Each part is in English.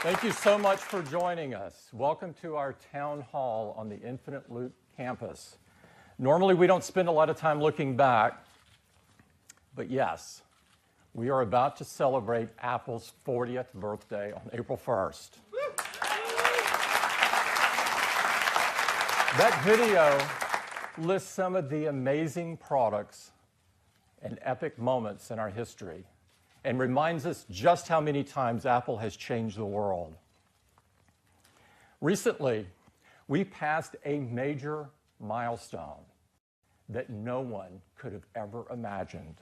Thank you so much for joining us. Welcome to our town hall on the Infinite Loop campus. Normally, we don't spend a lot of time looking back, but yes, we are about to celebrate Apple's 40th birthday on April 1st. That video lists some of the amazing products and epic moments in our history and reminds us just how many times Apple has changed the world. Recently, we passed a major milestone that no one could have ever imagined.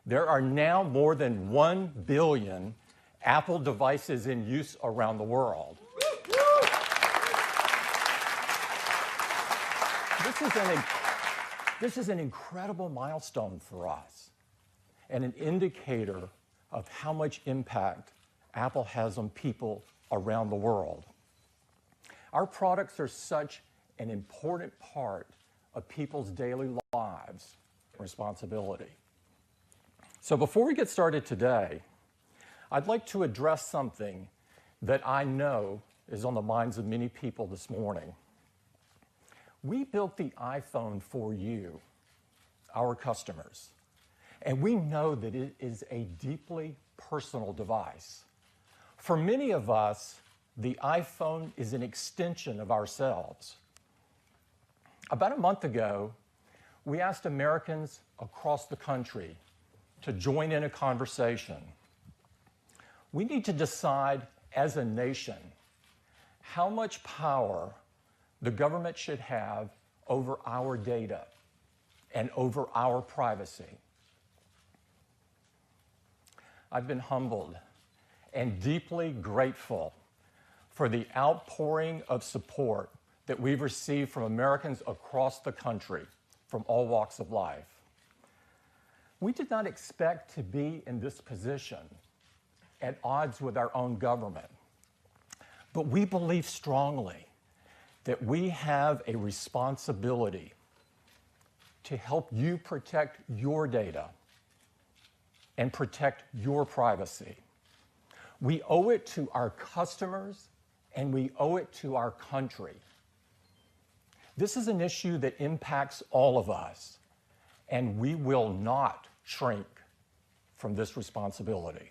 There are now more than 1 billion Apple devices in use around the world. This is an incredible milestone for us and an indicator of how much impact Apple has on people around the world. Our products are such an important part of people's daily lives and responsibility. So before we get started today, I'd like to address something that I know is on the minds of many people this morning. We built the iPhone for you, our customers, and we know that it is a deeply personal device. For many of us, the iPhone is an extension of ourselves. About a month ago, we asked Americans across the country to join in a conversation. We need to decide as a nation how much power the government should have over our data and over our privacy. I've been humbled and deeply grateful for the outpouring of support that we've received from Americans across the country from all walks of life. We did not expect to be in this position at odds with our own government, but we believe strongly that we have a responsibility to help you protect your data and protect your privacy. We owe it to our customers and we owe it to our country. This is an issue that impacts all of us, and we will not shrink from this responsibility.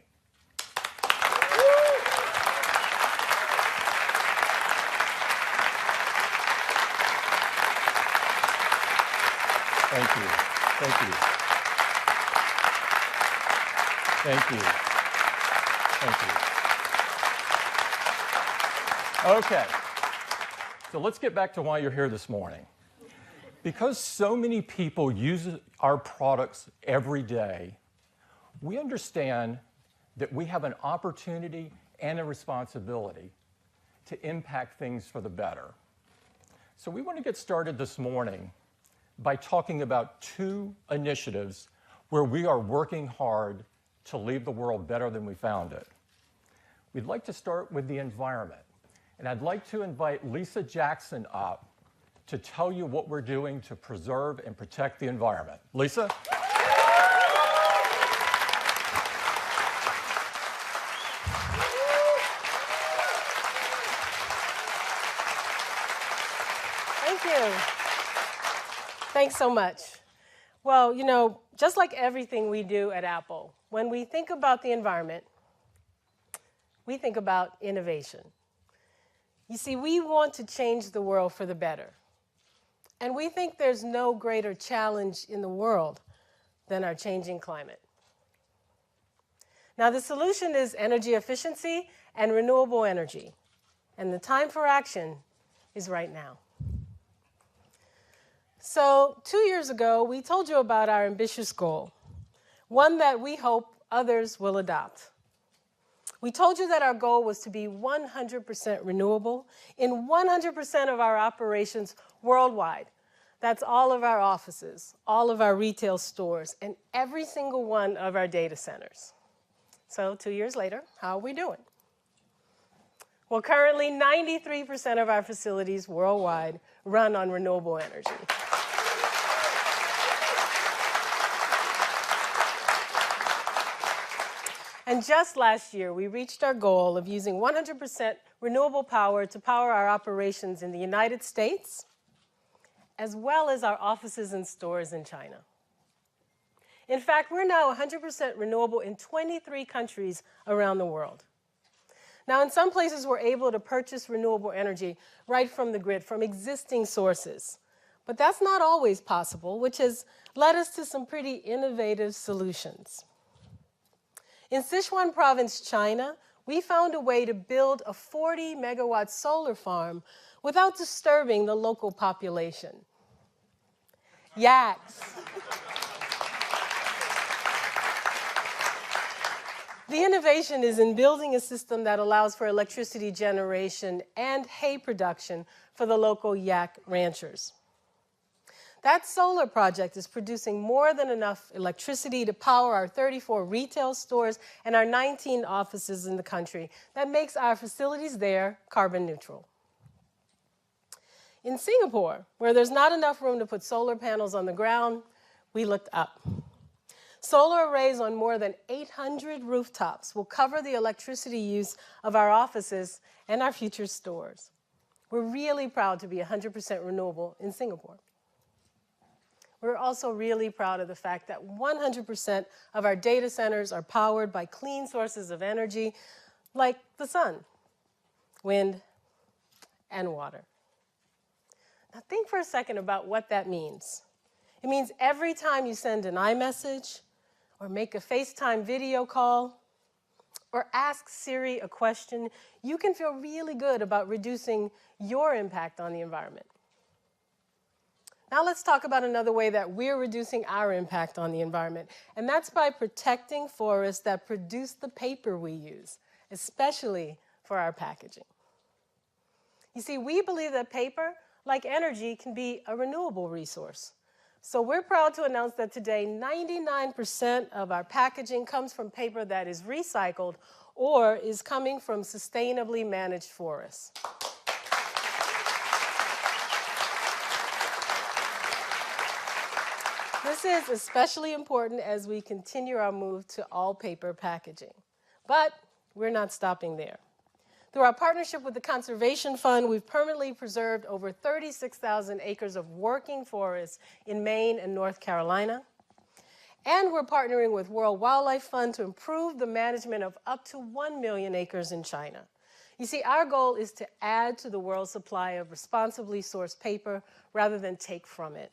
Thank you. Thank you. Thank you. Thank you. Okay. So let's get back to why you're here this morning. Because so many people use our products every day, we understand that we have an opportunity and a responsibility to impact things for the better. So we want to get started this morning by talking about 2 initiatives where we are working hard to leave the world better than we found it. We'd like to start with the environment, and I'd like to invite Lisa Jackson up to tell you what we're doing to preserve and protect the environment. Lisa? Thank you. Thanks so much. Well, you know, just like everything we do at Apple, when we think about the environment, we think about innovation. You see, we want to change the world for the better. And we think there's no greater challenge in the world than our changing climate. Now, the solution is energy efficiency and renewable energy. And the time for action is right now. So 2 years ago, we told you about our ambitious goal, one that we hope others will adopt. We told you that our goal was to be 100% renewable in 100% of our operations worldwide. That's all of our offices, all of our retail stores, and every single one of our data centers. So 2 years later, how are we doing? Well, currently 93% of our facilities worldwide run on renewable energy. And just last year, we reached our goal of using 100% renewable power to power our operations in the United States, as well as our offices and stores in China. In fact, we're now 100% renewable in 23 countries around the world. Now, in some places, we're able to purchase renewable energy right from the grid, from existing sources. But that's not always possible, which has led us to some pretty innovative solutions. In Sichuan province, China, we found a way to build a 40-megawatt solar farm without disturbing the local population. Yaks. The innovation is in building a system that allows for electricity generation and hay production for the local yak ranchers. That solar project is producing more than enough electricity to power our 34 retail stores and our 19 offices in the country. That makes our facilities there carbon neutral. In Singapore, where there's not enough room to put solar panels on the ground, we looked up. Solar arrays on more than 800 rooftops will cover the electricity use of our offices and our future stores. We're really proud to be 100% renewable in Singapore. We're also really proud of the fact that 100% of our data centers are powered by clean sources of energy like the sun, wind, and water. Now think for a second about what that means. It means every time you send an iMessage, or make a FaceTime video call, or ask Siri a question, you can feel really good about reducing your impact on the environment. Now let's talk about another way that we're reducing our impact on the environment, and that's by protecting forests that produce the paper we use, especially for our packaging. You see, we believe that paper, like energy, can be a renewable resource. So we're proud to announce that today 99% of our packaging comes from paper that is recycled or is coming from sustainably managed forests. This is especially important as we continue our move to all paper packaging. But we're not stopping there. Through our partnership with the Conservation Fund, we've permanently preserved over 36,000 acres of working forests in Maine and North Carolina. And we're partnering with World Wildlife Fund to improve the management of up to 1 million acres in China. You see, our goal is to add to the world's supply of responsibly sourced paper rather than take from it.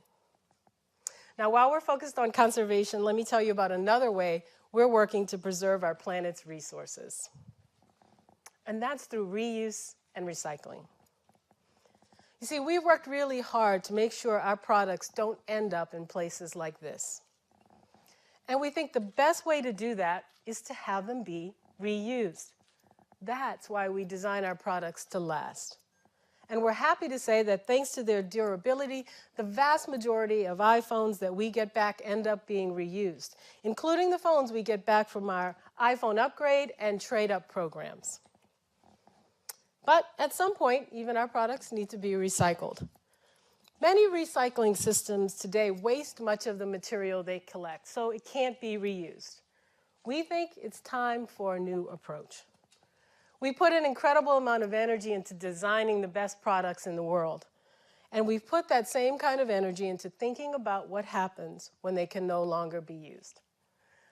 Now, while we're focused on conservation, let me tell you about another way we're working to preserve our planet's resources. And that's through reuse and recycling. You see, we've worked really hard to make sure our products don't end up in places like this. And we think the best way to do that is to have them be reused. That's why we design our products to last. And we're happy to say that thanks to their durability, the vast majority of iPhones that we get back end up being reused, including the phones we get back from our iPhone upgrade and trade-up programs. But at some point, even our products need to be recycled. Many recycling systems today waste much of the material they collect, so it can't be reused. We think it's time for a new approach. We put an incredible amount of energy into designing the best products in the world. And we've put that same kind of energy into thinking about what happens when they can no longer be used.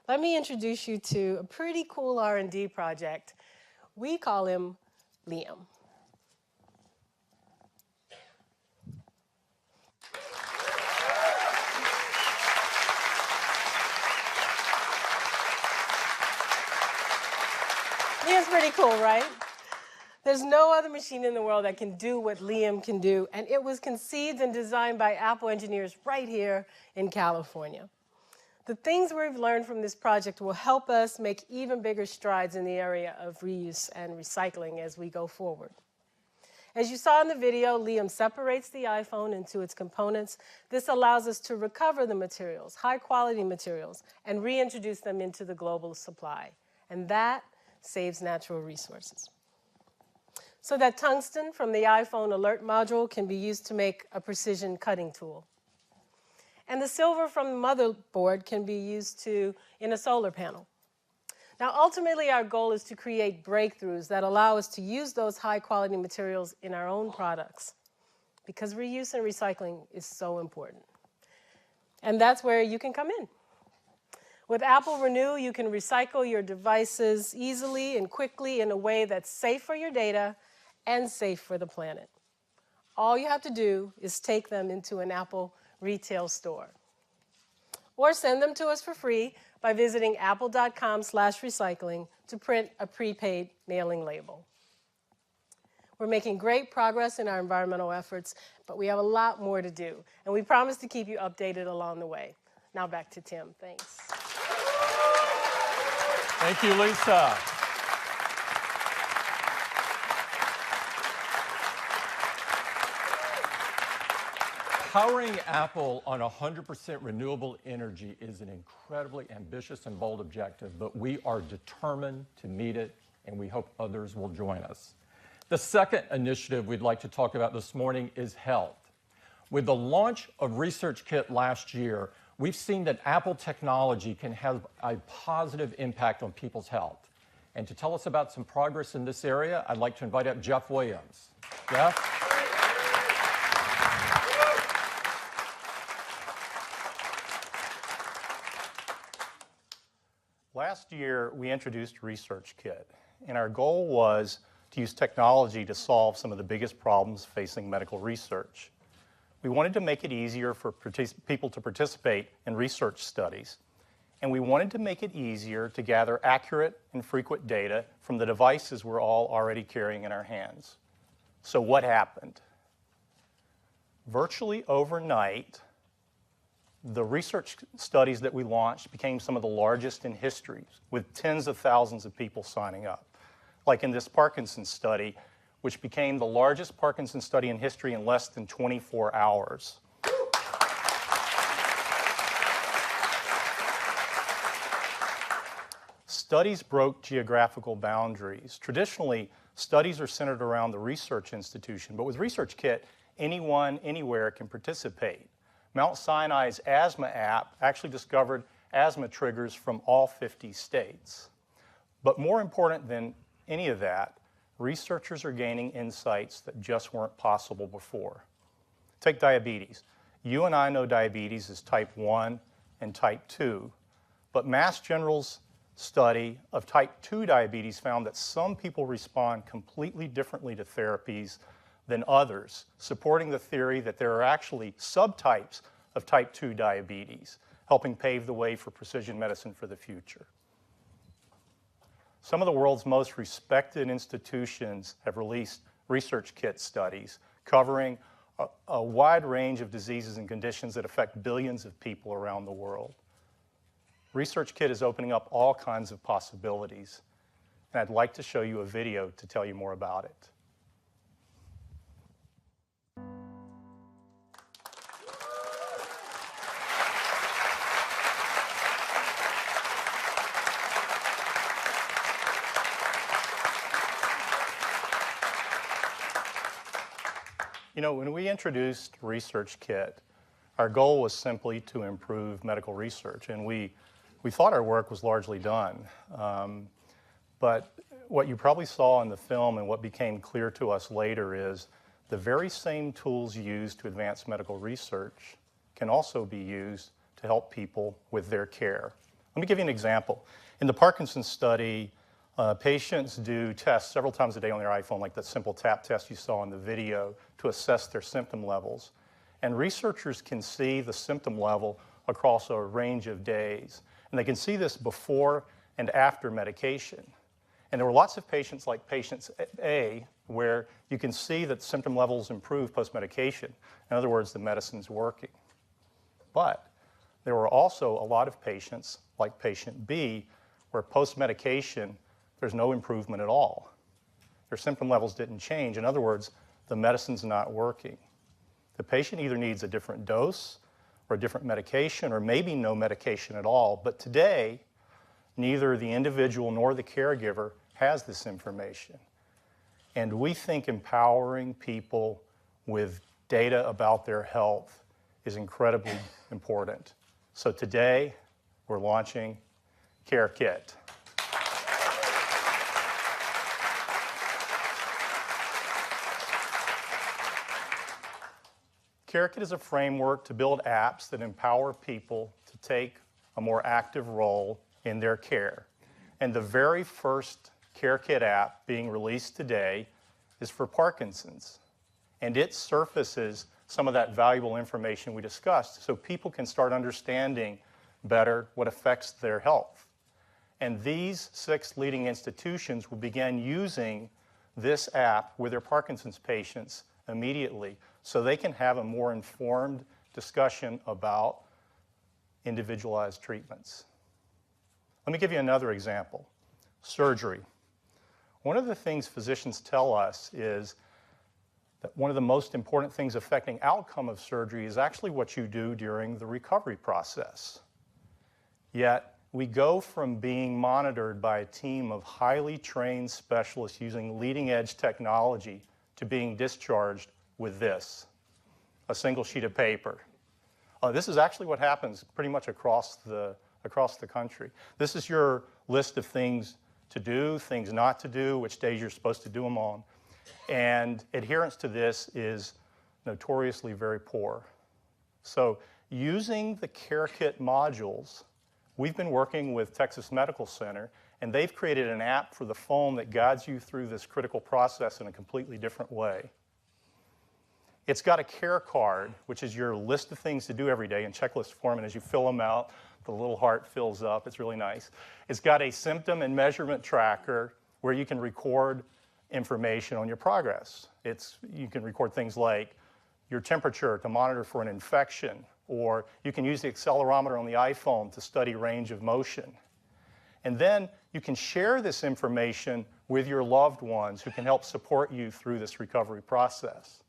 Let me introduce you to a pretty cool R&D project. We call him Liam. Liam's pretty cool, right? There's no other machine in the world that can do what Liam can do, and it was conceived and designed by Apple engineers right here in California. The things we've learned from this project will help us make even bigger strides in the area of reuse and recycling as we go forward. As you saw in the video, Liam separates the iPhone into its components. This allows us to recover the materials, high-quality materials, and reintroduce them into the global supply. And that saves natural resources. So that tungsten from the iPhone alert module can be used to make a precision cutting tool. And the silver from the motherboard can be used in a solar panel. Now, ultimately, our goal is to create breakthroughs that allow us to use those high-quality materials in our own products, because reuse and recycling is so important. And that's where you can come in. With Apple Renew, you can recycle your devices easily and quickly in a way that's safe for your data and safe for the planet. All you have to do is take them into an Apple retail store, or send them to us for free by visiting apple.com/recycling to print a prepaid mailing label. We're making great progress in our environmental efforts, but we have a lot more to do, and we promise to keep you updated along the way. Now back to Tim. Thanks. Thank you, Lisa. Powering Apple on 100% renewable energy is an incredibly ambitious and bold objective, but we are determined to meet it, and we hope others will join us. The second initiative we'd like to talk about this morning is health. With the launch of ResearchKit last year, we've seen that Apple technology can have a positive impact on people's health. And to tell us about some progress in this area, I'd like to invite up Jeff Williams. Jeff? Last year, we introduced ResearchKit, and our goal was to use technology to solve some of the biggest problems facing medical research. We wanted to make it easier for people to participate in research studies, and we wanted to make it easier to gather accurate and frequent data from the devices we're all already carrying in our hands. So what happened? Virtually overnight, the research studies that we launched became some of the largest in history, with tens of thousands of people signing up. Like in this Parkinson's study, which became the largest Parkinson's study in history in less than 24 hours. Studies broke geographical boundaries. Traditionally, studies are centered around the research institution, but with ResearchKit, anyone, anywhere can participate. Mount Sinai's asthma app actually discovered asthma triggers from all 50 states. But more important than any of that, researchers are gaining insights that just weren't possible before. Take diabetes. You and I know diabetes is type 1 and type 2, but Mass General's study of type 2 diabetes found that some people respond completely differently to therapies than others, supporting the theory that there are actually subtypes of type 2 diabetes, helping pave the way for precision medicine for the future. Some of the world's most respected institutions have released ResearchKit studies covering a wide range of diseases and conditions that affect billions of people around the world. ResearchKit is opening up all kinds of possibilities, and I'd like to show you a video to tell you more about it. You know, when we introduced ResearchKit, our goal was simply to improve medical research, and we thought our work was largely done. But what you probably saw in the film and what became clear to us later is the very same tools used to advance medical research can also be used to help people with their care. Let me give you an example. In the Parkinson's study, patients do tests several times a day on their iPhone, like that simple tap test you saw in the video, to assess their symptom levels. And researchers can see the symptom level across a range of days. And they can see this before and after medication. And there were lots of patients like patient A, where you can see that symptom levels improve post-medication. In other words, the medicine's working. But there were also a lot of patients like patient B, where post-medication, there's no improvement at all. Their symptom levels didn't change. In other words, the medicine's not working. The patient either needs a different dose or a different medication, or maybe no medication at all. But today, neither the individual nor the caregiver has this information. And we think empowering people with data about their health is incredibly important. So today, we're launching CareKit. CareKit is a framework to build apps that empower people to take a more active role in their care. And the very first CareKit app being released today is for Parkinson's. And it surfaces some of that valuable information we discussed so people can start understanding better what affects their health. And these 6 leading institutions will begin using this app with their Parkinson's patients immediately so they can have a more informed discussion about individualized treatments. Let me give you another example. Surgery. One of the things physicians tell us is that one of the most important things affecting outcome of surgery is actually what you do during the recovery process. Yet, we go from being monitored by a team of highly trained specialists using leading-edge technology to being discharged with this, a single sheet of paper. This is actually what happens pretty much across the country. This is your list of things to do, things not to do, which days you're supposed to do them on. And adherence to this is notoriously very poor. So using the CareKit modules, we've been working with Texas Medical Center, and they've created an app for the phone that guides you through this critical process in a completely different way. It's got a care card, which is your list of things to do every day in checklist form, and as you fill them out, the little heart fills up. It's really nice. It's got a symptom and measurement tracker where you can record information on your progress. You can record things like your temperature to monitor for an infection, or you can use the accelerometer on the iPhone to study range of motion. And then you can share this information with your loved ones who can help support you through this recovery process.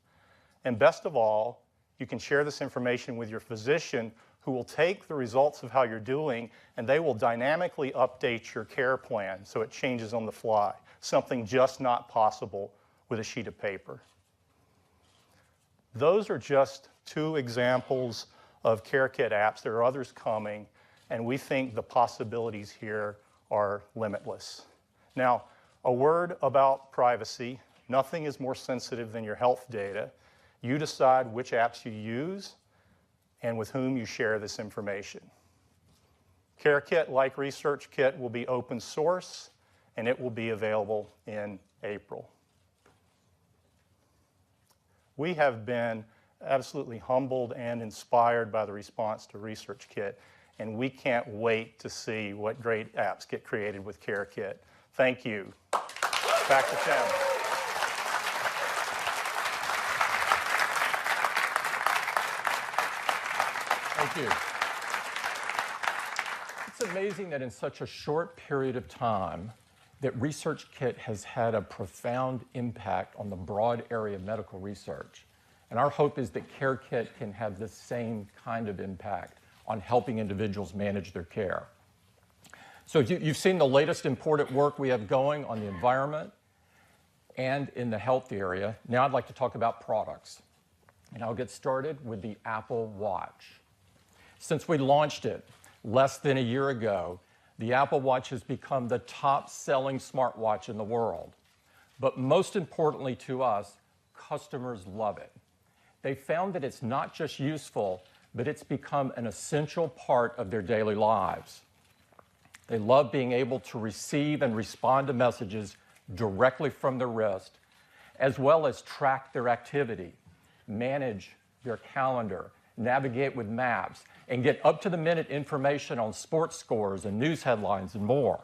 And best of all, you can share this information with your physician who will take the results of how you're doing and they will dynamically update your care plan so it changes on the fly, something just not possible with a sheet of paper. Those are just 2 examples of CareKit apps. There are others coming, and we think the possibilities here are limitless. Now, a word about privacy. Nothing is more sensitive than your health data. You decide which apps you use and with whom you share this information. CareKit, like ResearchKit, will be open source, and it will be available in April. We have been absolutely humbled and inspired by the response to ResearchKit, and we can't wait to see what great apps get created with CareKit. Thank you. Back to Tim. Thank you. It's amazing that in such a short period of time that ResearchKit has had a profound impact on the broad area of medical research. And our hope is that CareKit can have the same kind of impact on helping individuals manage their care. So you've seen the latest important work we have going on the environment and in the health area. Now I'd like to talk about products. And I'll get started with the Apple Watch. Since we launched it less than a year ago, the Apple Watch has become the top-selling smartwatch in the world. But most importantly to us, customers love it. They found that it's not just useful, but it's become an essential part of their daily lives. They love being able to receive and respond to messages directly from their wrist, as well as track their activity, manage their calendar, navigate with maps, and get up-to-the-minute information on sports scores and news headlines and more.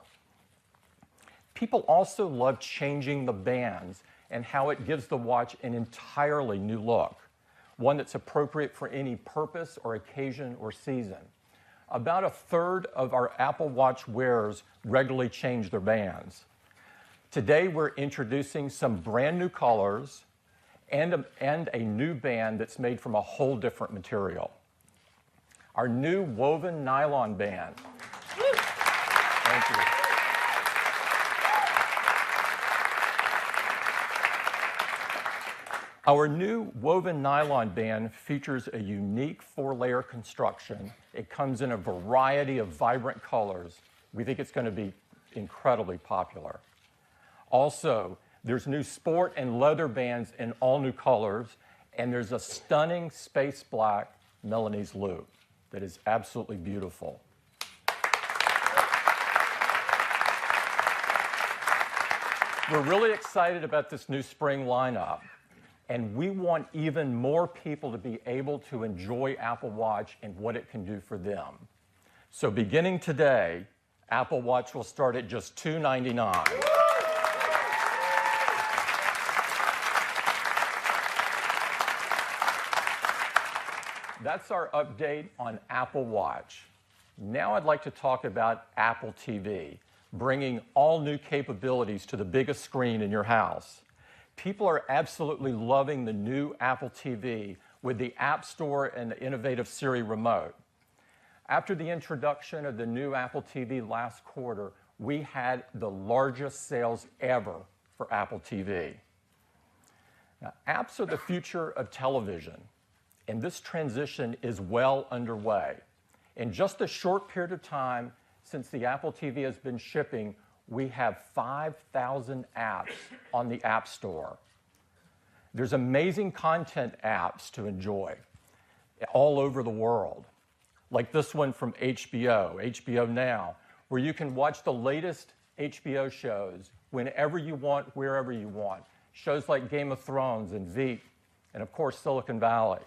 People also love changing the bands and how it gives the watch an entirely new look, one that's appropriate for any purpose or occasion or season. About 1/3 of our Apple Watch wearers regularly change their bands. Today, we're introducing some brand new colors and a new band that's made from a whole different material. Our new woven nylon band. Thank you. Our new woven nylon band features a unique 4-layer construction. It comes in a variety of vibrant colors. We think it's going to be incredibly popular. Also, there's new sport and leather bands in all new colors, And there's a stunning space black Milanese loop that is absolutely beautiful. We're really excited about this new spring lineup, and we want even more people to be able to enjoy Apple Watch and what it can do for them. So beginning today, Apple Watch will start at just $299. That's our update on Apple Watch. Now I'd like to talk about Apple TV, bringing all new capabilities to the biggest screen in your house. People are absolutely loving the new Apple TV with the App Store and the innovative Siri remote. After the introduction of the new Apple TV last quarter, we had the largest sales ever for Apple TV. Now, apps are the future of television, and this transition is well underway. In just a short period of time since the Apple TV has been shipping, we have 5,000 apps on the App Store. There's amazing content apps to enjoy all over the world, like this one from HBO Now, where you can watch the latest HBO shows whenever you want, wherever you want. Shows like Game of Thrones and Veep, and of course Silicon Valley.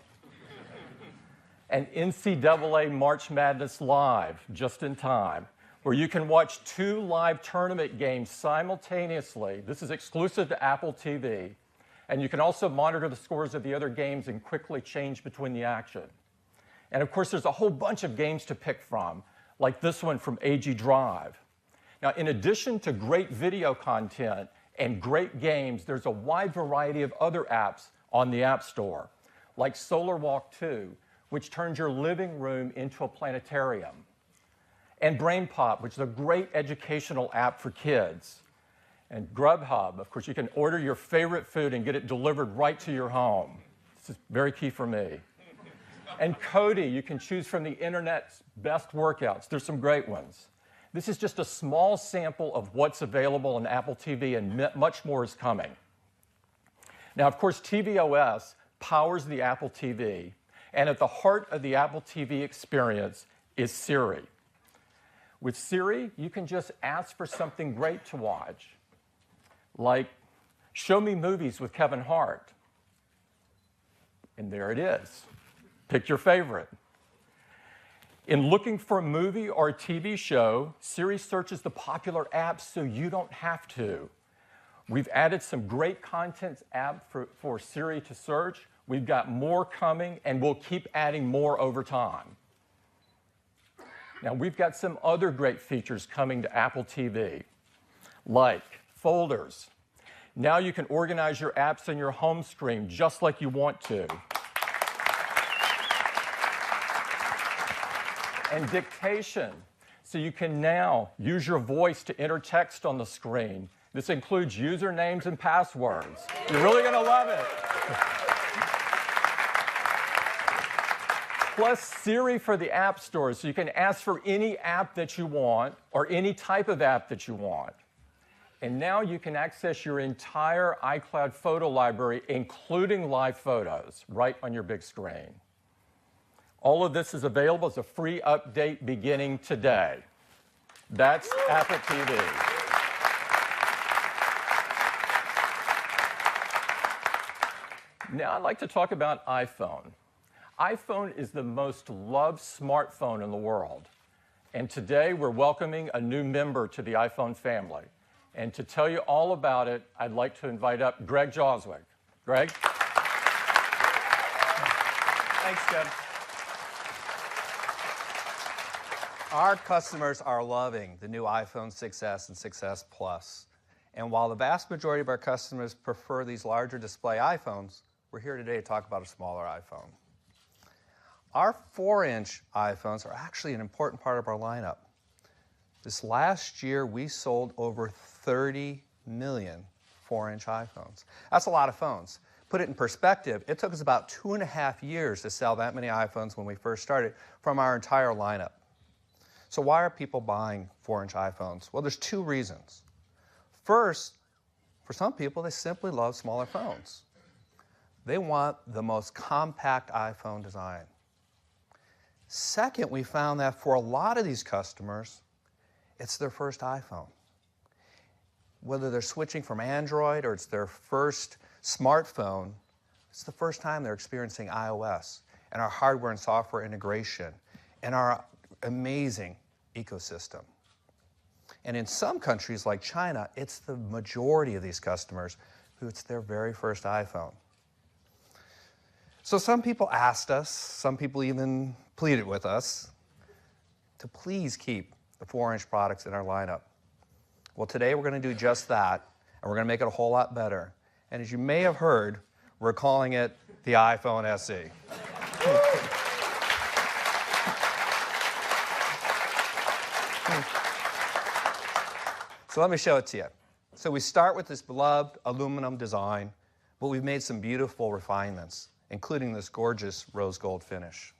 And NCAA March Madness Live, just in time, where you can watch 2 live tournament games simultaneously. This is exclusive to Apple TV. And you can also monitor the scores of the other games and quickly change between the action. And of course, there's a whole bunch of games to pick from, like this one from AG Drive. Now, in addition to great video content and great games, there's a wide variety of other apps on the App Store, like Solar Walk 2, which turns your living room into a planetarium, and Brain Pop, which is a great educational app for kids, and Grubhub. Of course, you can order your favorite food and get it delivered right to your home. This is very key for me. And Cody, you can choose from the internet's best workouts. There's some great ones. This is just a small sample of what's available on Apple TV, and much more is coming. Now, of course, tvOS powers the Apple TV, and at the heart of the Apple TV experience is Siri. With Siri, you can just ask for something great to watch, like, show me movies with Kevin Hart. And there it is. Pick your favorite. In looking for a movie or a TV show, Siri searches the popular apps so you don't have to. We've added some great content apps for Siri to search. We've got more coming, and we'll keep adding more over time. Now, we've got some other great features coming to Apple TV, like folders. Now you can organize your apps in your home screen just like you want to. And dictation, so you can now use your voice to enter text on the screen. This includes usernames and passwords. You're really going to love it. Plus Siri for the App Store, so you can ask for any app that you want or any type of app that you want. And now you can access your entire iCloud photo library, including live photos, right on your big screen. All of this is available as a free update beginning today. That's Apple TV. Now I'd like to talk about iPhone. iPhone is the most loved smartphone in the world. And today we're welcoming a new member to the iPhone family. And to tell you all about it, I'd like to invite up Greg Joswick. Greg? Thanks, Jim. Our customers are loving the new iPhone 6S and 6S Plus. And while the vast majority of our customers prefer these larger display iPhones, we're here today to talk about a smaller iPhone. Our 4-inch iPhones are actually an important part of our lineup. This last year, we sold over 30 million 4-inch iPhones. That's a lot of phones. Put it in perspective, it took us about 2.5 years to sell that many iPhones when we first started from our entire lineup. So why are people buying 4-inch iPhones? Well, there's 2 reasons. First, for some people, they simply love smaller phones. They want the most compact iPhone design. Second, we found that for a lot of these customers, it's their first iPhone. Whether they're switching from Android or it's their first smartphone, it's the first time they're experiencing iOS and our hardware and software integration and our amazing ecosystem. And in some countries like China, it's the majority of these customers who it's their very first iPhone. So some people asked us, some people even pleaded with us to please keep the 4-inch products in our lineup. Well, today we're going to do just that, and we're going to make it a whole lot better. And as you may have heard, we're calling it the iPhone SE. So let me show it to you. So we start with this beloved aluminum design, but we've made some beautiful refinements, including this gorgeous rose gold finish.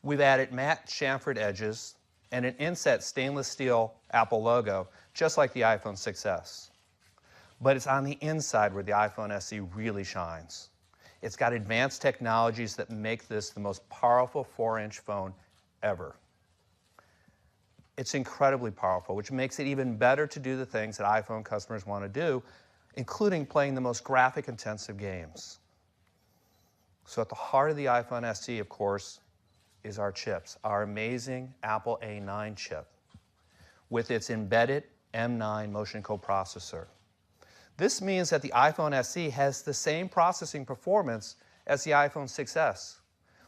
We've added matte chamfered edges and an inset stainless steel Apple logo, just like the iPhone 6s. But it's on the inside where the iPhone SE really shines. It's got advanced technologies that make this the most powerful 4-inch phone ever. It's incredibly powerful, which makes it even better to do the things that iPhone customers want to do, including playing the most graphic-intensive games. So at the heart of the iPhone SE, of course, is our chips, our amazing Apple A9 chip with its embedded M9 motion coprocessor. This means that the iPhone SE has the same processing performance as the iPhone 6s,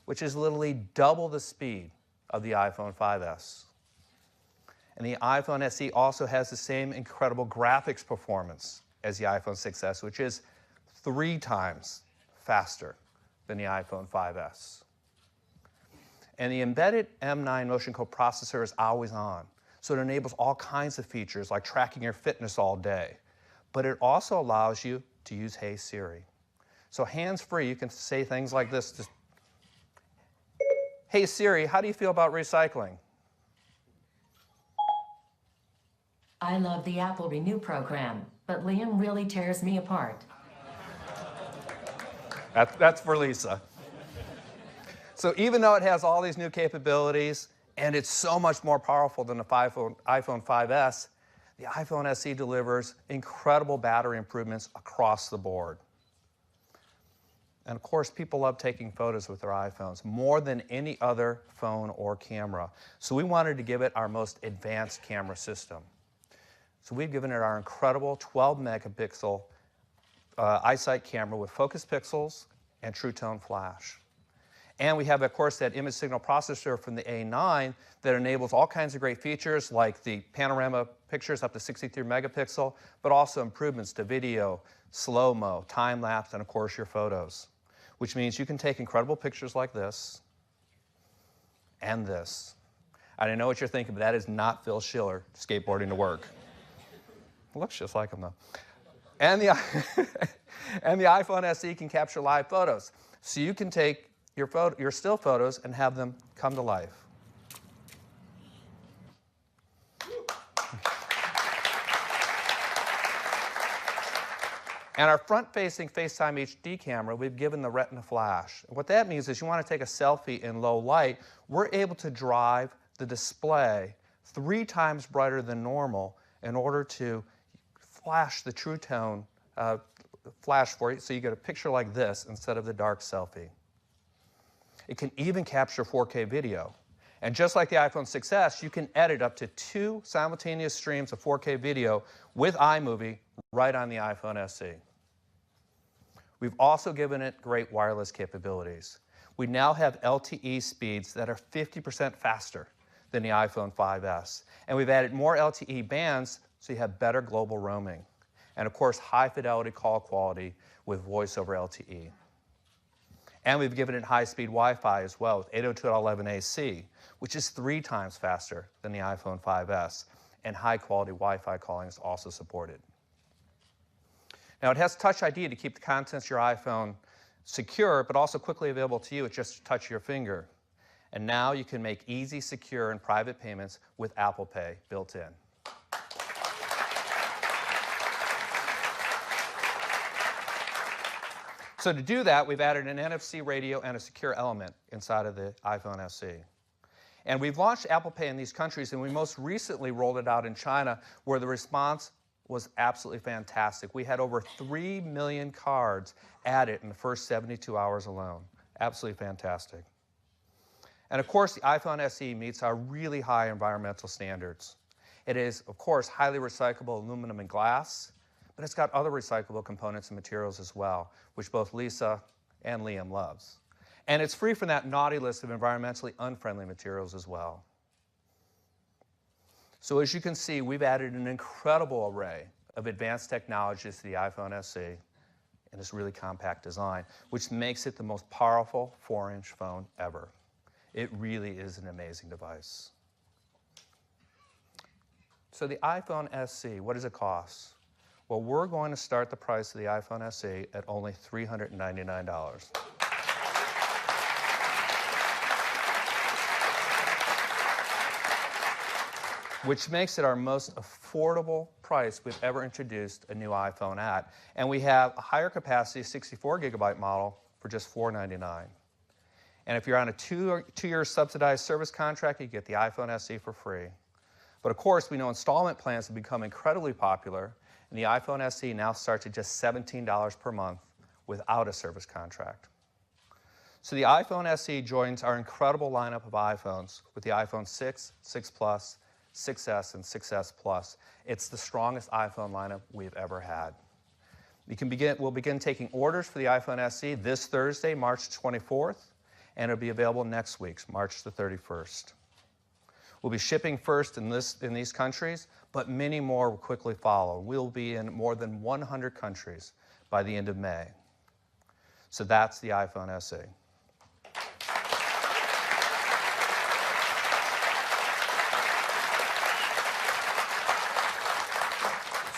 which is literally double the speed of the iPhone 5s. And the iPhone SE also has the same incredible graphics performance as the iPhone 6s, which is 3 times faster than the iPhone 5s. And the embedded M9 motion coprocessor is always on, so it enables all kinds of features like tracking your fitness all day. But it also allows you to use Hey Siri. So hands-free, you can say things like this, just, Hey Siri, how do you feel about recycling? I love the Apple Renew program, but Liam really tears me apart. That's for Lisa. So even though it has all these new capabilities, and it's so much more powerful than the iPhone 5s, the iPhone SE delivers incredible battery improvements across the board. And of course, people love taking photos with their iPhones more than any other phone or camera. So we wanted to give it our most advanced camera system. So we've given it our incredible 12-megapixel iSight camera with focus pixels and True Tone flash. And we have, of course, that image signal processor from the A9 that enables all kinds of great features like the panorama pictures up to 63 megapixel, but also improvements to video, slow-mo, time-lapse, and of course your photos, which means you can take incredible pictures like this and this. I don't know what you're thinking, but that is not Phil Schiller skateboarding to work. It looks just like him, though. And the iPhone SE can capture live photos. So you can take your still photos and have them come to life. And our front-facing FaceTime HD camera, we've given the Retina flash. What that means is you want to take a selfie in low light, we're able to drive the display 3 times brighter than normal in order to flash the True Tone flash for you, so you get a picture like this instead of the dark selfie. It can even capture 4K video. And just like the iPhone 6s, you can edit up to 2 simultaneous streams of 4K video with iMovie right on the iPhone SE. We've also given it great wireless capabilities. We now have LTE speeds that are 50% faster than the iPhone 5s. And we've added more LTE bands so you have better global roaming. And of course, high fidelity call quality with voice over LTE. And we've given it high-speed Wi-Fi as well with 802.11ac, which is 3 times faster than the iPhone 5s. And high-quality Wi-Fi calling is also supported. Now, it has Touch ID to keep the contents of your iPhone secure, but also quickly available to you with just a touch of your finger. And now you can make easy, secure, and private payments with Apple Pay built in. So to do that, we've added an NFC radio and a secure element inside of the iPhone SE. And we've launched Apple Pay in these countries, and we most recently rolled it out in China, where the response was absolutely fantastic. We had over 3 million cards added in the first 72 hours alone. Absolutely fantastic. And of course, the iPhone SE meets our really high environmental standards. It is, of course, highly recyclable aluminum and glass, but it's got other recyclable components and materials as well, which both Lisa and Liam loves. And it's free from that naughty list of environmentally unfriendly materials as well. So as you can see, we've added an incredible array of advanced technologies to the iPhone SE in this really compact design, which makes it the most powerful 4-inch phone ever. It really is an amazing device. So the iPhone SE, what does it cost? Well, we're going to start the price of the iPhone SE at only $399. Which makes it our most affordable price we've ever introduced a new iPhone at. And we have a higher capacity 64-gigabyte model for just $499. And if you're on a two-year subsidized service contract, you get the iPhone SE for free. But of course, we know installment plans have become incredibly popular, and the iPhone SE now starts at just $17 per month without a service contract. So the iPhone SE joins our incredible lineup of iPhones with the iPhone 6, 6 Plus, 6S, and 6S Plus. It's the strongest iPhone lineup we've ever had. We'll begin taking orders for the iPhone SE this Thursday, March 24th, and it'll be available next week, March the 31st. We'll be shipping first in these countries, but many more will quickly follow. We'll be in more than 100 countries by the end of May. So that's the iPhone SE.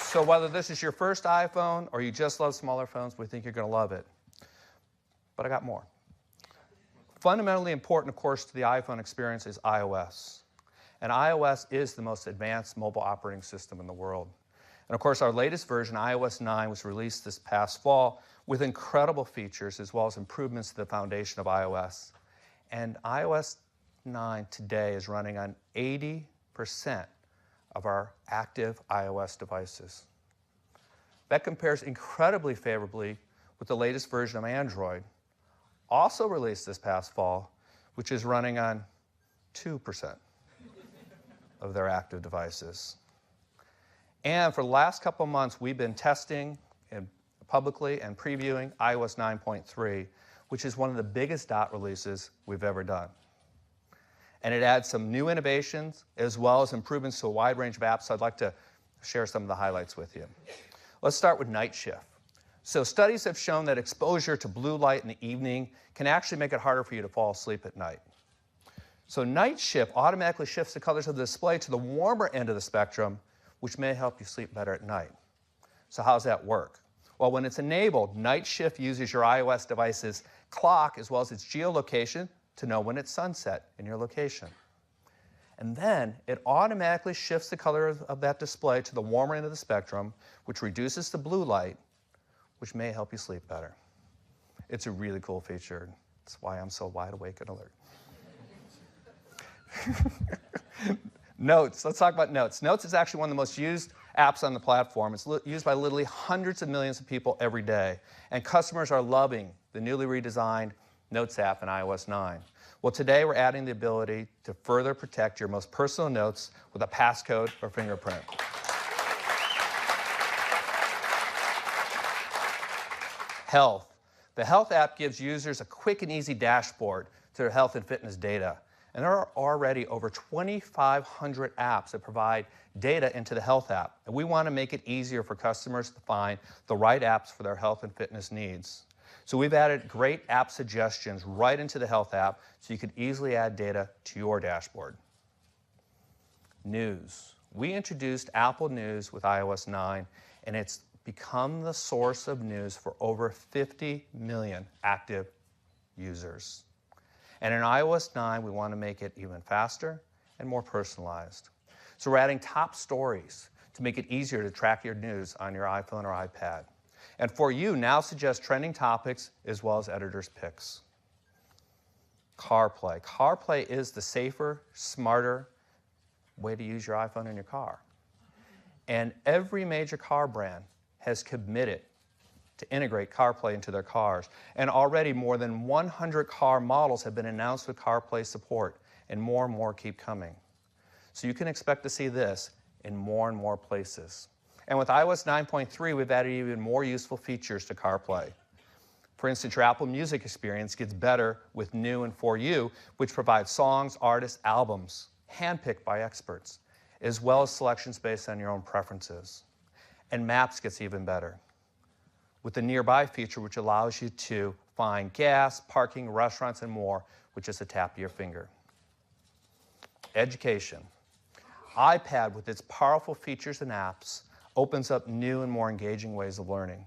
So whether this is your first iPhone or you just love smaller phones, we think you're going to love it. But I got more. Fundamentally important, of course, to the iPhone experience is iOS. And iOS is the most advanced mobile operating system in the world. And of course, our latest version, iOS 9, was released this past fall with incredible features as well as improvements to the foundation of iOS. And iOS 9 today is running on 80% of our active iOS devices. That compares incredibly favorably with the latest version of Android, also released this past fall, which is running on 2% of their active devices. And for the last couple of months, we've been testing publicly and previewing iOS 9.3, which is one of the biggest dot releases we've ever done. And it adds some new innovations as well as improvements to a wide range of apps. So I'd like to share some of the highlights with you. Let's start with night shift. So studies have shown that exposure to blue light in the evening can actually make it harder for you to fall asleep at night. So night shift automatically shifts the colors of the display to the warmer end of the spectrum, which may help you sleep better at night. So how does that work? Well, when it's enabled, night shift uses your iOS device's clock as well as its geolocation to know when it's sunset in your location. And then it automatically shifts the color of that display to the warmer end of the spectrum, which reduces the blue light, which may help you sleep better. It's a really cool feature. That's why I'm so wide awake and alert. Notes. Let's talk about Notes. Notes is actually one of the most used apps on the platform. It's used by literally hundreds of millions of people every day. And customers are loving the newly redesigned Notes app in iOS 9. Well, today we're adding the ability to further protect your most personal notes with a passcode or fingerprint. Health. The Health app gives users a quick and easy dashboard to their health and fitness data. And there are already over 2,500 apps that provide data into the Health app. And we want to make it easier for customers to find the right apps for their health and fitness needs. So we've added great app suggestions right into the Health app so you could easily add data to your dashboard. News. We introduced Apple News with iOS 9, and it's become the source of news for over 50 million active users. And in iOS 9, we want to make it even faster and more personalized. So we're adding top stories to make it easier to track your news on your iPhone or iPad. And For You now suggests trending topics as well as editor's picks. CarPlay. CarPlay is the safer, smarter way to use your iPhone in your car. And every major car brand has committed to integrate CarPlay into their cars. And already more than 100 car models have been announced with CarPlay support, and more keep coming. So you can expect to see this in more and more places. And with iOS 9.3, we've added even more useful features to CarPlay. For instance, your Apple Music experience gets better with new and For You, which provides songs, artists, albums, handpicked by experts, as well as selections based on your own preferences. And Maps gets even better, with the Nearby feature, which allows you to find gas, parking, restaurants, and more with just a tap of your finger. Education. iPad, with its powerful features and apps, opens up new and more engaging ways of learning.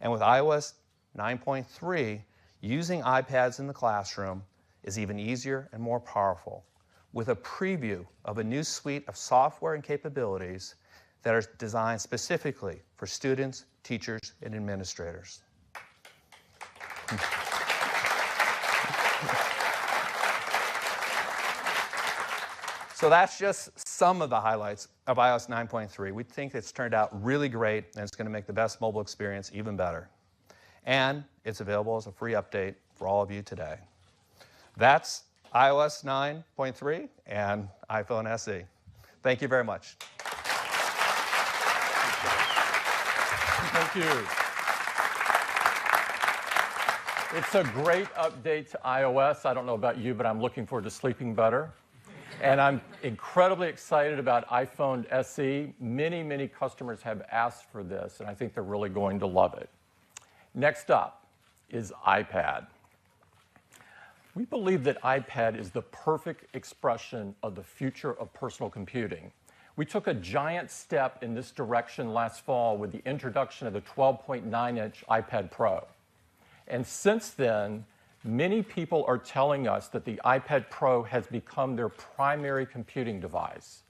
And with iOS 9.3, using iPads in the classroom is even easier and more powerful, with a preview of a new suite of software and capabilities that are designed specifically for students, teachers, and administrators. So that's just some of the highlights of iOS 9.3. We think it's turned out really great, and it's going to make the best mobile experience even better. And it's available as a free update for all of you today. That's iOS 9.3 and iPhone SE. Thank you very much. Thank you. It's a great update to iOS. I don't know about you, but I'm looking forward to sleeping better. And I'm incredibly excited about iPhone SE. Many customers have asked for this, and I think they're really going to love it. Next up is iPad. We believe that iPad is the perfect expression of the future of personal computing. We took a giant step in this direction last fall with the introduction of the 12.9-inch iPad Pro. And since then, many people are telling us that the iPad Pro has become their primary computing device.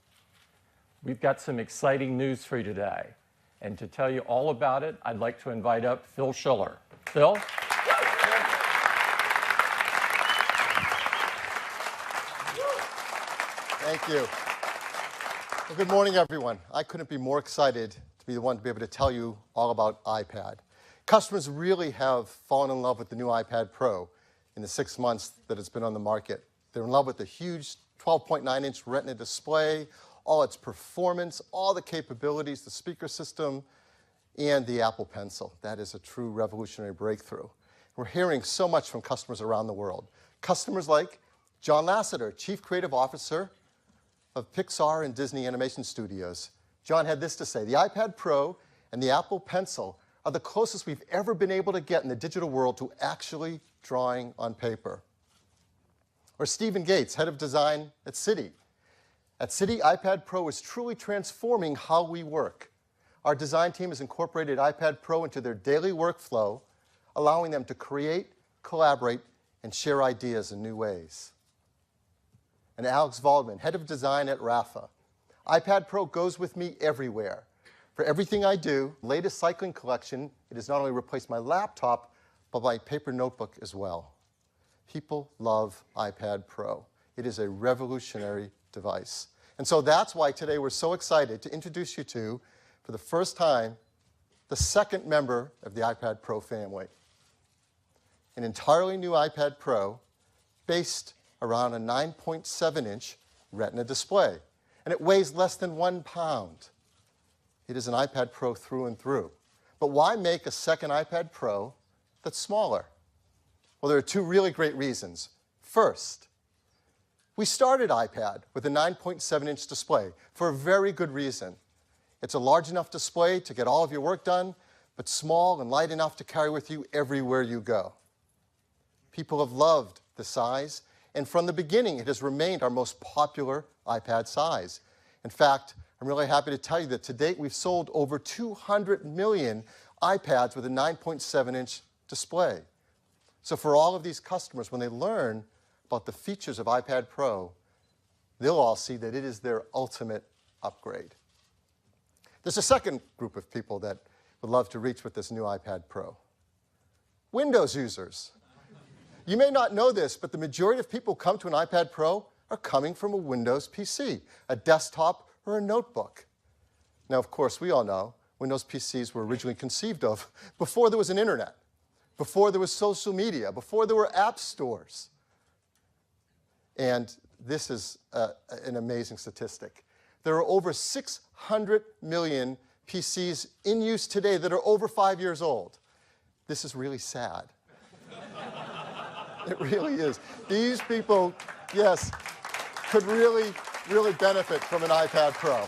We've got some exciting news for you today. And to tell you all about it, I'd like to invite up Phil Schiller. Phil? Thank you. Well, good morning, everyone. I couldn't be more excited to be the one to be able to tell you all about iPad. Customers really have fallen in love with the new iPad Pro in the 6 months that it's been on the market. They're in love with the huge 12.9-inch Retina display, all its performance, all the capabilities, the speaker system, and the Apple Pencil. That is a true revolutionary breakthrough. We're hearing so much from customers around the world. Customers like John Lasseter, Chief Creative Officer of Pixar and Disney Animation Studios. John had this to say: the iPad Pro and the Apple Pencil are the closest we've ever been able to get in the digital world to actually drawing on paper. Or Stephen Gates, head of design at Citi. At Citi, iPad Pro is truly transforming how we work. Our design team has incorporated iPad Pro into their daily workflow, allowing them to create, collaborate, and share ideas in new ways. And Alex Waldman, head of design at Rafa. iPad Pro goes with me everywhere. For everything I do, latest cycling collection, it has not only replaced my laptop, but my paper notebook as well. People love iPad Pro. It is a revolutionary device. And so that's why today we're so excited to introduce you to, for the first time, the second member of the iPad Pro family. An entirely new iPad Pro based around a 9.7-inch Retina display. And it weighs less than 1 pound. It is an iPad Pro through and through. But why make a second iPad Pro that's smaller? Well, there are two really great reasons. First, we started iPad with a 9.7-inch display for a very good reason. It's a large enough display to get all of your work done, but small and light enough to carry with you everywhere you go. People have loved the size, and from the beginning, it has remained our most popular iPad size. In fact, I'm really happy to tell you that to date, we've sold over 200 million iPads with a 9.7-inch display. So for all of these customers, when they learn about the features of iPad Pro, they'll all see that it is their ultimate upgrade. There's a second group of people that would love to reach with this new iPad Pro. Windows users. You may not know this, but the majority of people who come to an iPad Pro are coming from a Windows PC, a desktop, or a notebook. Now, of course, we all know Windows PCs were originally conceived of before there was an internet, before there was social media, before there were app stores. And this is an amazing statistic. There are over 600 million PCs in use today that are over 5 years old. This is really sad. It really is. These people, yes, could really, really benefit from an iPad Pro.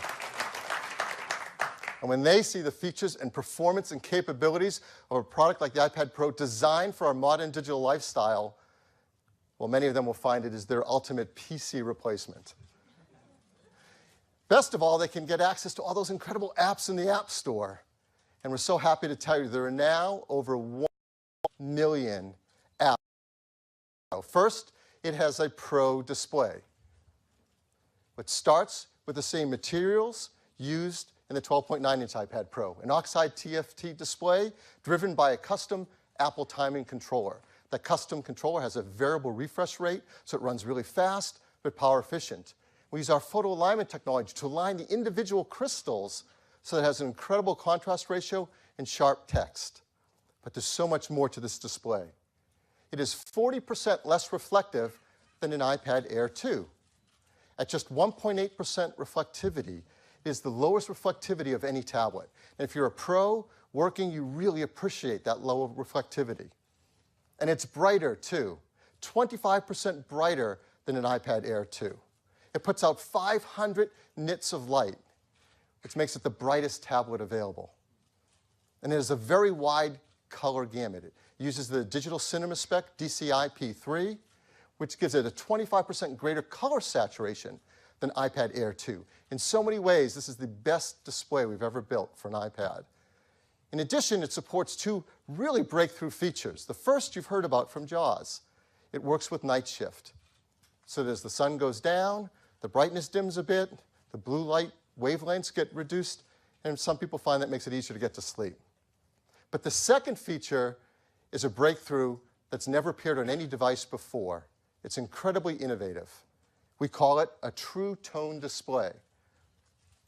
And when they see the features and performance and capabilities of a product like the iPad Pro designed for our modern digital lifestyle, well, many of them will find it is their ultimate PC replacement. Best of all, they can get access to all those incredible apps in the App Store. And we're so happy to tell you there are now over 1 million apps. First, it has a Pro display, which starts with the same materials used in the 12.9-inch iPad Pro, an oxide TFT display driven by a custom Apple timing controller. That custom controller has a variable refresh rate, so it runs really fast but power efficient. We use our photo alignment technology to align the individual crystals so that it has an incredible contrast ratio and sharp text. But there's so much more to this display. It is 40% less reflective than an iPad Air 2. At just 1.8% reflectivity, it is the lowest reflectivity of any tablet. And if you're a pro working, you really appreciate that low reflectivity. And it's brighter, too, 25% brighter than an iPad Air 2. It puts out 500 nits of light, which makes it the brightest tablet available. And it has a very wide color gamut. It uses the digital cinema spec DCI P3, which gives it a 25% greater color saturation than iPad Air 2. In so many ways, this is the best display we've ever built for an iPad. In addition, it supports 2 really breakthrough features. The first you've heard about from JAWS. It works with night shift. So that as the sun goes down, the brightness dims a bit, the blue light wavelengths get reduced, and some people find that makes it easier to get to sleep. But the second feature is a breakthrough that's never appeared on any device before. It's incredibly innovative. We call it a true tone display.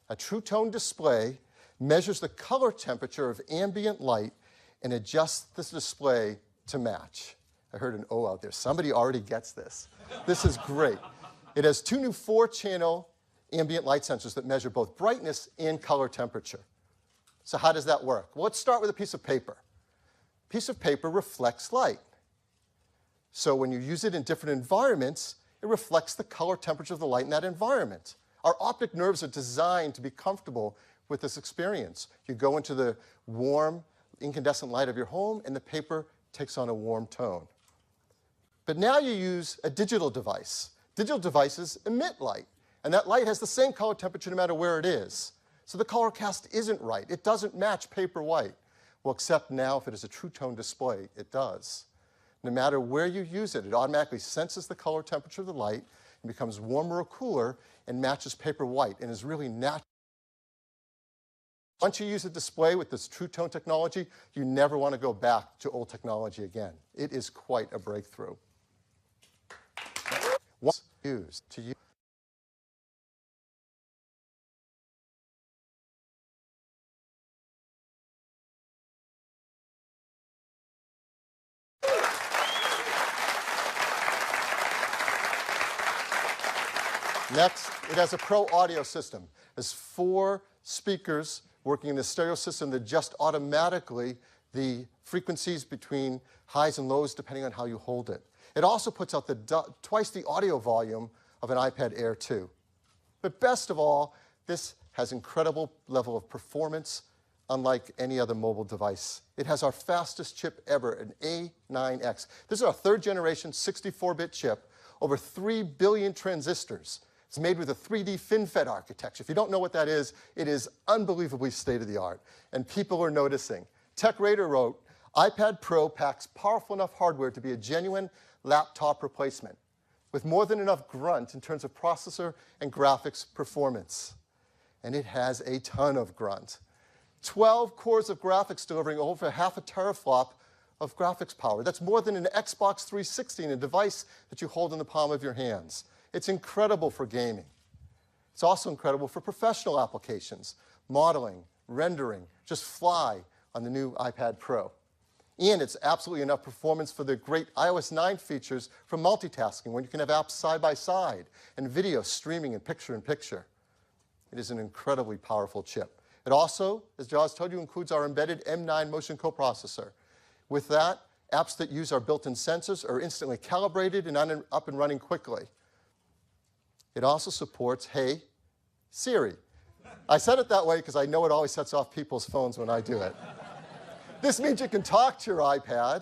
A true tone display measures the color temperature of ambient light and adjusts the display to match. I heard an O out there. Somebody already gets this. This is great. It has 2 new 4-channel ambient light sensors that measure both brightness and color temperature. So how does that work? Well, let's start with a piece of paper. A piece of paper reflects light. So when you use it in different environments, it reflects the color temperature of the light in that environment. Our optic nerves are designed to be comfortable with this experience. You go into the warm, incandescent light of your home, and the paper takes on a warm tone. But now you use a digital device. Digital devices emit light, and that light has the same color temperature no matter where it is. So the color cast isn't right. It doesn't match paper white. Well, except now if it is a true tone display, it does. No matter where you use it, it automatically senses the color temperature of the light and becomes warmer or cooler and matches paper white and is really natural. Once you use a display with this true tone technology, you never want to go back to old technology again. It is quite a breakthrough. Once used to use. Next, it has a pro audio system. It has 4 speakers working in the stereo system that adjust automatically the frequencies between highs and lows depending on how you hold it. It also puts out twice the audio volume of an iPad Air 2. But best of all, this has incredible level of performance unlike any other mobile device. It has our fastest chip ever, an A9X. This is our 3rd generation 64-bit chip, over 3 billion transistors. It's made with a 3D FinFET architecture. If you don't know what that is, it is unbelievably state-of-the-art, and people are noticing. TechRadar wrote, iPad Pro packs powerful enough hardware to be a genuine laptop replacement, with more than enough grunt in terms of processor and graphics performance. And it has a ton of grunt. 12 cores of graphics delivering over half a teraflop of graphics power. That's more than an Xbox 360 in a device that you hold in the palm of your hands. It's incredible for gaming. It's also incredible for professional applications, modeling, rendering, just fly on the new iPad Pro. And it's absolutely enough performance for the great iOS 9 features for multitasking, when you can have apps side by side and video streaming in picture. It is an incredibly powerful chip. It also, as Jaws told you, includes our embedded M9 motion coprocessor. With that, apps that use our built-in sensors are instantly calibrated and up and running quickly. It also supports Hey Siri. I said it that way because I know it always sets off people's phones when I do it. This means you can talk to your iPad,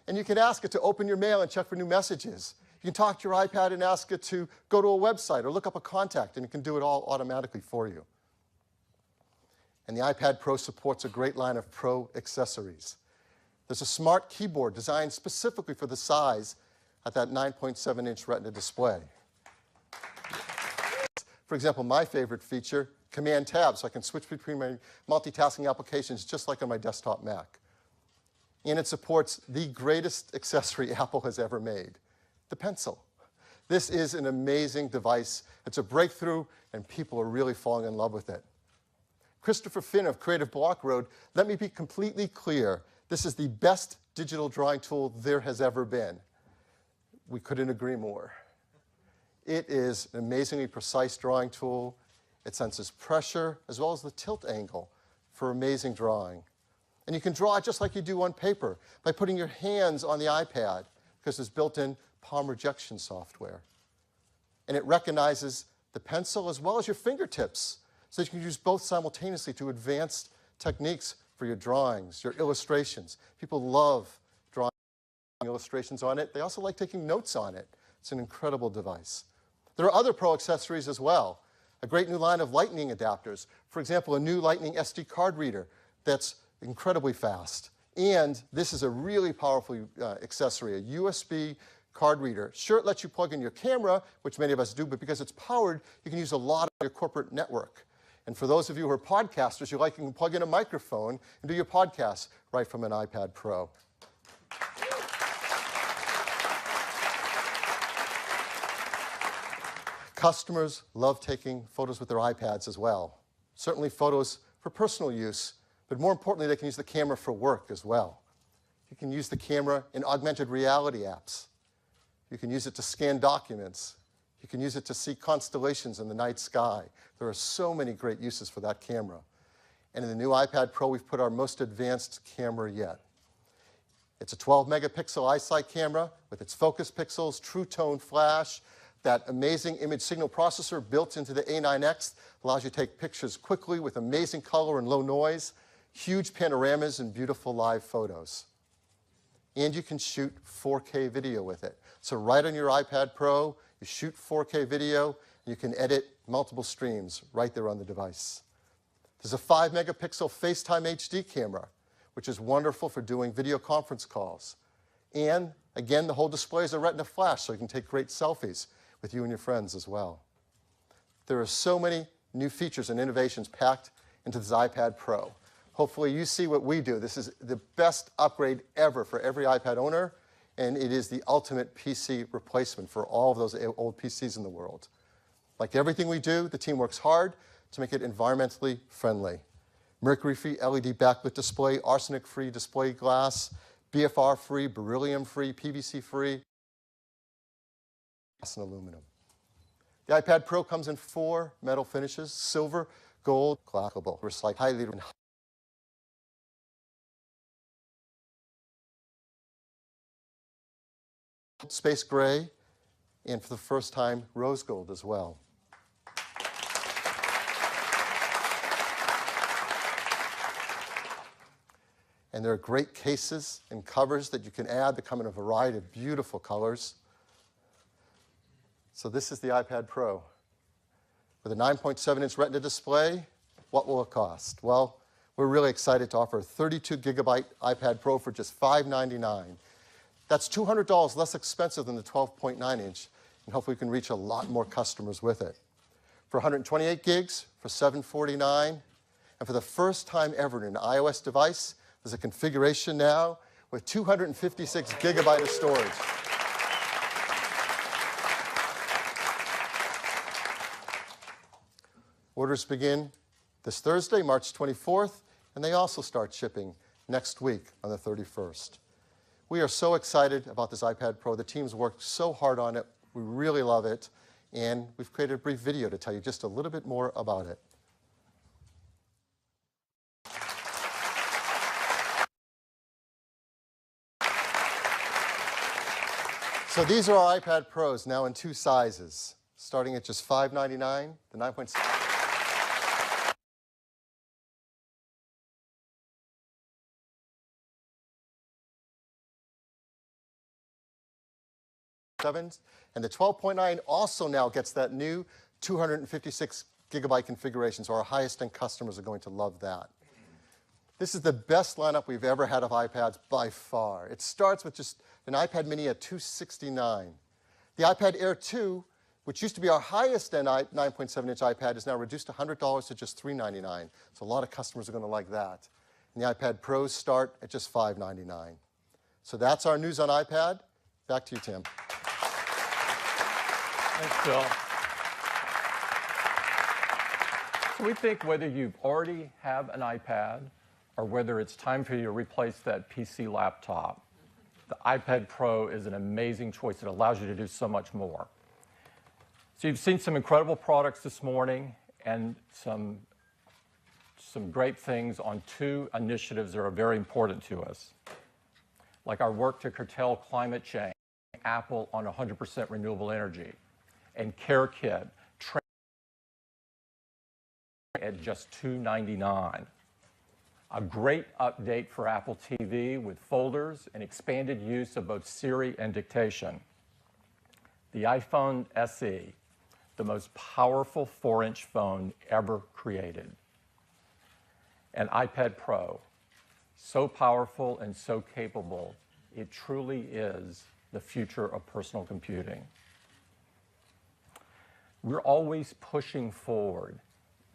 and you can ask it to open your mail and check for new messages. You can talk to your iPad and ask it to go to a website or look up a contact, and it can do it all automatically for you. And the iPad Pro supports a great line of Pro accessories. There's a smart keyboard designed specifically for the size at that 9.7-inch Retina display. For example, my favorite feature, Command Tab, so I can switch between my multitasking applications just like on my desktop Mac. And it supports the greatest accessory Apple has ever made, the pencil. This is an amazing device. It's a breakthrough, and people are really falling in love with it. Christopher Finn of Creative Block wrote, "Let me be completely clear. This is the best digital drawing tool there has ever been." We couldn't agree more. It is an amazingly precise drawing tool. It senses pressure as well as the tilt angle for amazing drawing. And you can draw it just like you do on paper by putting your hands on the iPad because there's built-in palm rejection software. And it recognizes the pencil as well as your fingertips, so you can use both simultaneously to advanced techniques for your drawings, your illustrations. People love drawing illustrations on it. They also like taking notes on it. It's an incredible device. There are other Pro accessories as well. A great new line of Lightning adapters. For example, a new Lightning SD card reader that's incredibly fast. And this is a really powerful accessory, a USB card reader. Sure, it lets you plug in your camera, which many of us do, but because it's powered, you can use a lot of your corporate network. And for those of you who are podcasters, you can plug in a microphone and do your podcasts right from an iPad Pro. Customers love taking photos with their iPads as well. Certainly photos for personal use, but more importantly, they can use the camera for work as well. You can use the camera in augmented reality apps. You can use it to scan documents. You can use it to see constellations in the night sky. There are so many great uses for that camera. And in the new iPad Pro, we've put our most advanced camera yet. It's a 12-megapixel iSight camera with its focus pixels, true tone flash. That amazing image signal processor built into the A9X allows you to take pictures quickly with amazing color and low noise, huge panoramas, and beautiful live photos. And you can shoot 4K video with it. So right on your iPad Pro, you shoot 4K video, and you can edit multiple streams right there on the device. There's a 5-megapixel FaceTime HD camera, which is wonderful for doing video conference calls. And again, the whole display is a Retina flash, so you can take great selfies with you and your friends as well. There are so many new features and innovations packed into this iPad Pro. Hopefully you see what we do. This is the best upgrade ever for every iPad owner, and it is the ultimate PC replacement for all of those old PCs in the world. Like everything we do, the team works hard to make it environmentally friendly. Mercury-free LED backlit display, arsenic-free display glass, BFR-free, beryllium-free, PVC-free, and aluminum. The iPad Pro comes in 4 metal finishes: silver, gold, glassable, recycled, highly space gray, and for the first time, rose gold as well. And there are great cases and covers that you can add that come in a variety of beautiful colors. So this is the iPad Pro. With a 9.7-inch Retina display, what will it cost? Well, we're really excited to offer a 32-gigabyte iPad Pro for just $599. That's $200 less expensive than the 12.9-inch, and hopefully we can reach a lot more customers with it. For 128 gigs, for $749, And for the first time ever in an iOS device, there's a configuration now with 256 gigabyte of storage. Orders begin this Thursday, March 24th, and they also start shipping next week on the 31st. We are so excited about this iPad Pro. The team's worked so hard on it. We really love it, and we've created a brief video to tell you just a little bit more about it. So these are our iPad Pros, now in 2 sizes, starting at just $599, the 9.6. And the 12.9 also now gets that new 256 gigabyte configuration, so our highest end customers are going to love that. This is the best lineup we've ever had of iPads by far. It starts with just an iPad mini at $269. The iPad Air 2, which used to be our highest end 9.7-inch iPad, is now reduced $100 to just $399. So a lot of customers are going to like that. And the iPad Pros start at just $599. So that's our news on iPad. Back to you, Tim. Thanks, Bill. So we think whether you already have an iPad or whether it's time for you to replace that PC laptop, the iPad Pro is an amazing choice. It allows you to do so much more. So you've seen some incredible products this morning and some great things on 2 initiatives that are very important to us, like our work to curtail climate change, Apple on 100% renewable energy, and CareKit at just $299. A great update for Apple TV with folders and expanded use of both Siri and dictation. The iPhone SE, the most powerful 4-inch phone ever created. An iPad Pro, so powerful and so capable, it truly is the future of personal computing. We're always pushing forward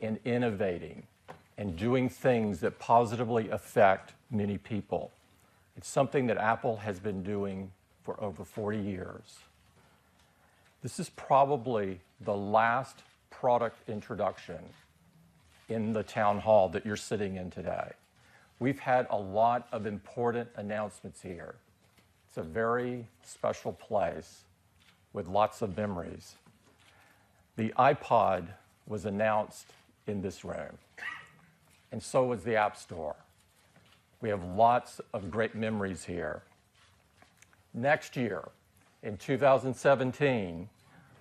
and innovating and doing things that positively affect many people. It's something that Apple has been doing for over 40 years. This is probably the last product introduction in the town hall that you're sitting in today. We've had a lot of important announcements here. It's a very special place with lots of memories. The iPod was announced in this room, and so was the App Store. We have lots of great memories here. Next year, in 2017,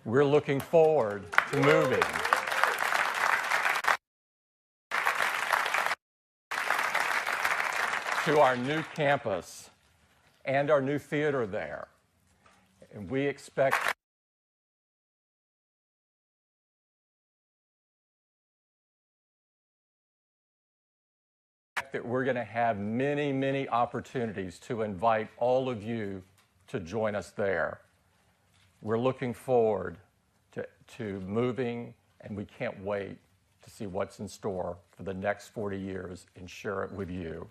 we're looking forward to moving to our new campus and our new theater there. And we expect that we're going to have many, many opportunities to invite all of you to join us there. We're looking forward to moving, and we can't wait to see what's in store for the next 40 years and share it with you.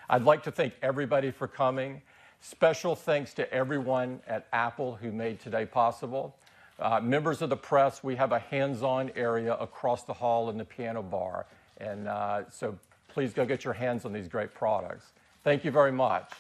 I'd like to thank everybody for coming. Special thanks to everyone at Apple who made today possible. Members of the press, we have a hands-on area across the hall in the piano bar. And so please go get your hands on these great products. Thank you very much.